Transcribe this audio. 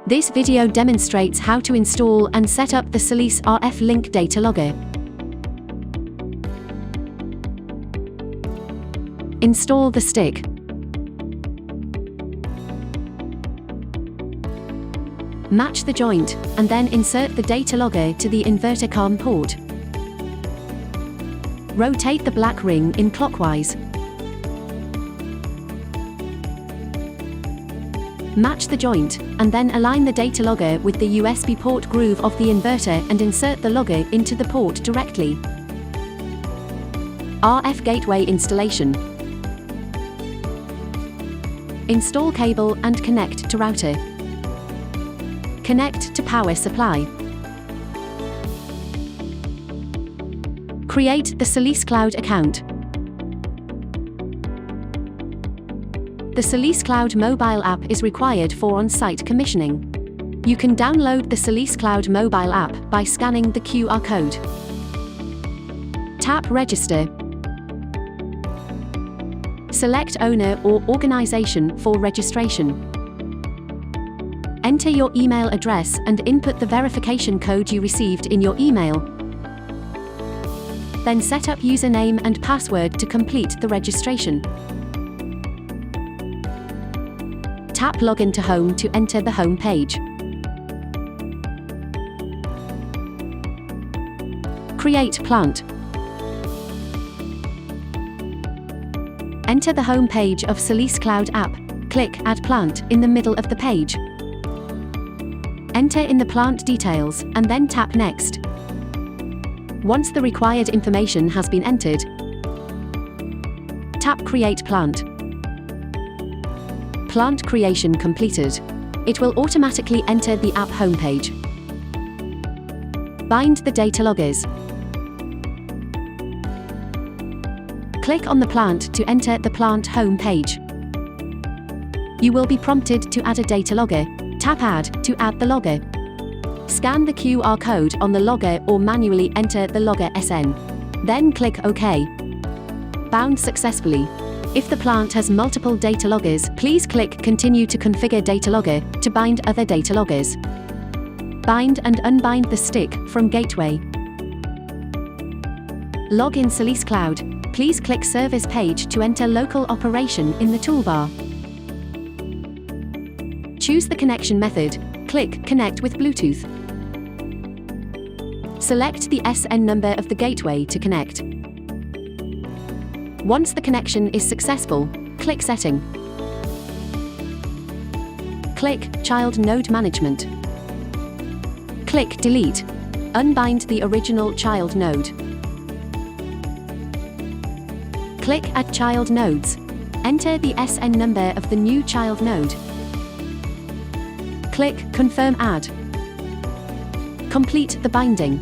This video demonstrates how to install and set up the S2-RF-LINK Datalogger. Install the stick. Match the joint, and then insert the Datalogger to the inverter COM port. Rotate the black ring in clockwise. Match the joint, and then align the Datalogger with the USB port groove of the inverter and insert the logger into the port directly. RF gateway installation. Install cable and connect to router. Connect to power supply. Create the SolisCloud account. The SolisCloud mobile app is required for on-site commissioning. You can download the SolisCloud mobile app by scanning the QR code. Tap Register. Select owner or organization for registration. Enter your email address and input the verification code you received in your email. Then set up username and password to complete the registration. Tap Login to Home to enter the home page. Create plant. Enter the home page of SolisCloud app. Click Add Plant in the middle of the page. Enter in the plant details, and then tap Next. Once the required information has been entered, tap Create Plant. Plant creation completed. It will automatically enter the app homepage. Bind the Dataloggers. Click on the plant to enter the plant home page. You will be prompted to add a Datalogger. Tap Add to add the logger. Scan the QR code on the logger or manually enter the logger SN. Then click OK. Bound successfully. If the plant has multiple Dataloggers, please click Continue to configure Datalogger to bind other Dataloggers. Bind and unbind the stick from Gateway. Log in SolisCloud. Please click Service page to enter local operation in the toolbar. Choose the connection method. Click Connect with Bluetooth. Select the SN number of the gateway to connect. Once the connection is successful, click Setting. Click Child Node Management. Click Delete. Unbind the original child node. Click Add Child Nodes. Enter the SN number of the new child node. Click Confirm Add. Complete the binding.